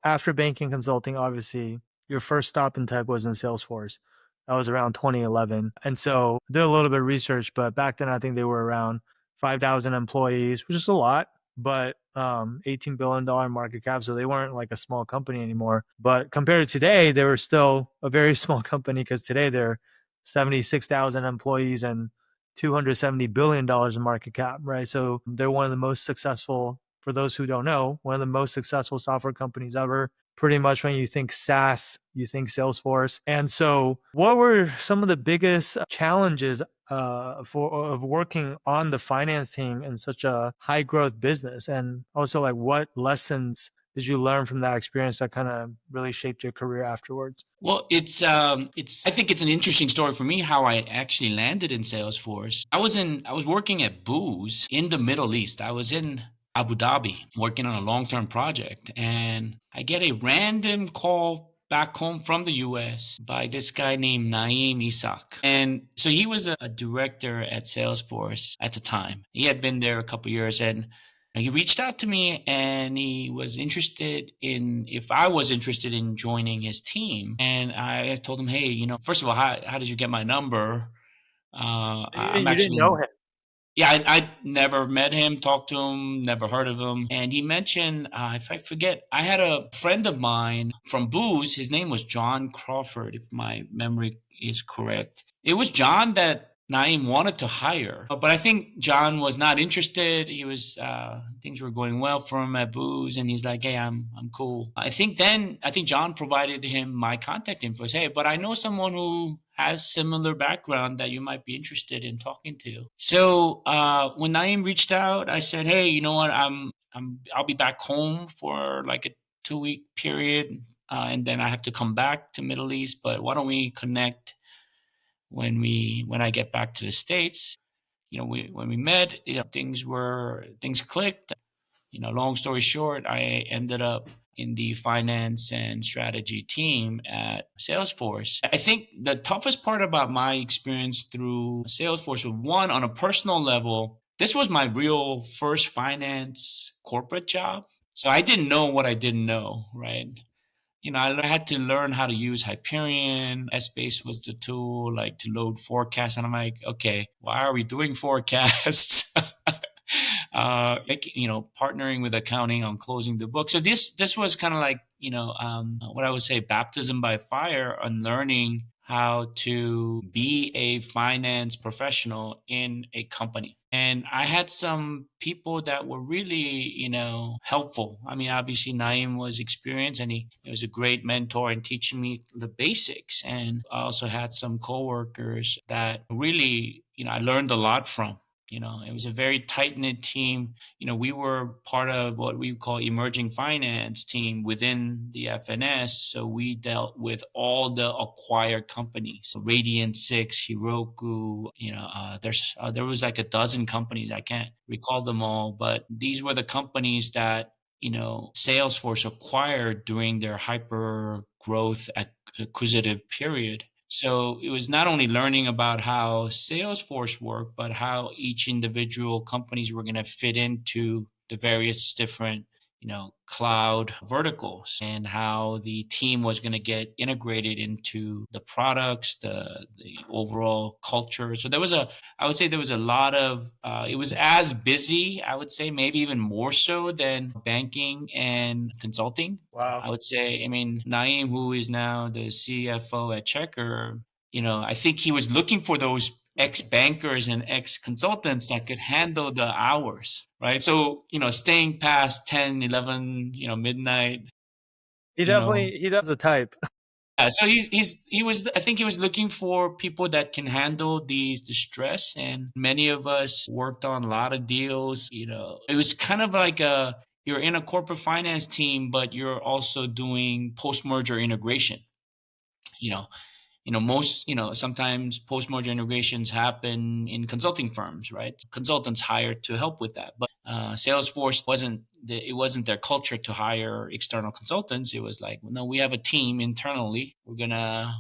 after banking consulting, obviously, your first stop in tech was in Salesforce. That was around 2011. And so I did a little bit of research, but back then I think they were around 5,000 employees, which is a lot, but $18 billion market cap. So they weren't like a small company anymore. But compared to today, they were still a very small company because today they're 76,000 employees and $270 billion in market cap, right? So they're one of the most successful, for those who don't know, one of the most successful software companies ever. Pretty much when you think SaaS, you think Salesforce. And so, what were some of the biggest challenges of working on the finance team in such a high growth business? And also, like, what lessons did you learn from that experience that kind of really shaped your career afterwards? Well, I think it's an interesting story for me how I actually landed in Salesforce. I was working at Booz in the Middle East. I was in Abu Dhabi working on a long-term project, and I get a random call back home from the US by this guy named Naeem Isak. And so he was a director at Salesforce at the time. He had been there a couple years, and he reached out to me and he was interested in if I was interested in joining his team. And I told him, hey, first of all, how did you get my number? I'm You didn't actually, know him. yeah, I never met him, talked to him, never heard of him. And he mentioned, if I forget, I had a friend of mine from Booz. His name was John Crawford, if my memory is correct. It was John that Naeem wanted to hire, but I think John was not interested. He was things were going well for him at Booz, and he's like, "Hey, I'm cool." I think John provided him my contact info. He said, "Hey, but I know someone who has similar background that you might be interested in talking to." So when Naeem reached out, I said, "Hey, you know what? I'll be back home for like a 2 week period, and then I have to come back to Middle East. But why don't we connect?" When I get back to the States. When we met, things clicked. Long story short, I ended up in the finance and strategy team at Salesforce. I think the toughest part about my experience through Salesforce was, one, on a personal level, this was my real first finance corporate job. So I didn't know what I didn't know, right? I had to learn how to use Hyperion. Essbase was the tool, like, to load forecasts. And I'm like, okay, why are we doing forecasts? Partnering with accounting on closing the book. So this was kind of like, what I would say, baptism by fire on learning how to be a finance professional in a company. And I had some people that were really, helpful. I mean, obviously Naeem was experienced and he was a great mentor in teaching me the basics. And I also had some coworkers that really, I learned a lot from. It was a very tight knit team. We were part of what we call emerging finance team within the FNS. So we dealt with all the acquired companies, Radiant Six, Heroku. There was like a dozen companies. I can't recall them all, but these were the companies that Salesforce acquired during their hyper growth acquisitive period. So it was not only learning about how Salesforce worked, but how each individual companies were going to fit into the various different, cloud verticals, and how the team was going to get integrated into the products, the overall culture. So I would say there was a lot of, it was as busy, I would say, maybe even more so than banking and consulting. Wow. I would say, I mean, Naeem, who is now the CFO at Checker, I think he was looking for those ex bankers and ex consultants that could handle the hours, right? So, staying past 10, 11, midnight, you know. He does the type. Yeah, so he was, I think he was looking for people that can handle the stress. And many of us worked on a lot of deals. It was kind of like you're in a corporate finance team, but you're also doing post merger integration. You know, sometimes post merger integrations happen in consulting firms, right? Consultants hired to help with that. But Salesforce wasn't their culture to hire external consultants. It was like, no, we have a team internally. We're gonna,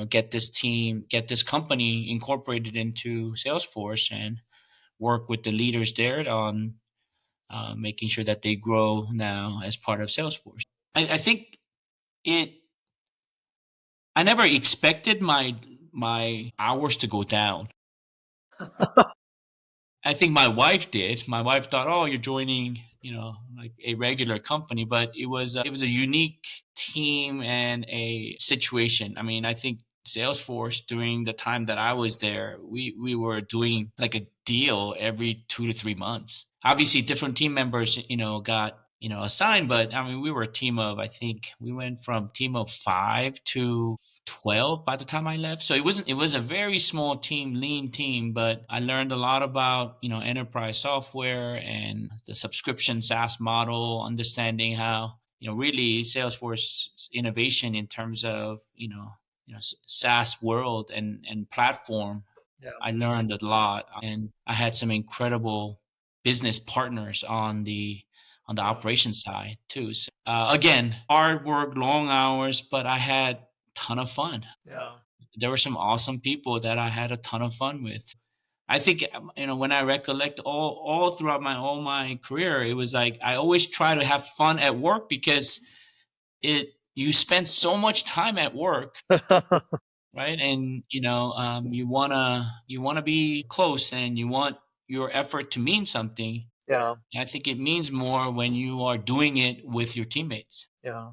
get this company incorporated into Salesforce and work with the leaders there on making sure that they grow now as part of Salesforce. I think it. I never expected my hours to go down. I think my wife did. My wife thought, "Oh, you're joining, like a regular company," but it was a unique team and a situation. I mean, I think Salesforce during the time that I was there, we were doing like a deal every 2 to 3 months. Obviously, different team members, got assigned, but I mean, we were a team of, I think we went from team of 5 to 12 by the time I left. So it was a very small team, lean team, but I learned a lot about, enterprise software and the subscription SaaS model, understanding how, really Salesforce innovation in terms of, SaaS world and platform. Yeah. I learned a lot, and I had some incredible business partners on the Yeah. operations side too. So, again, hard work, long hours, but I had ton of fun. Yeah. There were some awesome people that I had a ton of fun with. I think, when I recollect all throughout my career, it was like I always try to have fun at work because it you spend so much time at work, right? And you wanna be close, and you want your effort to mean something. Yeah. And I think it means more when you are doing it with your teammates. Yeah.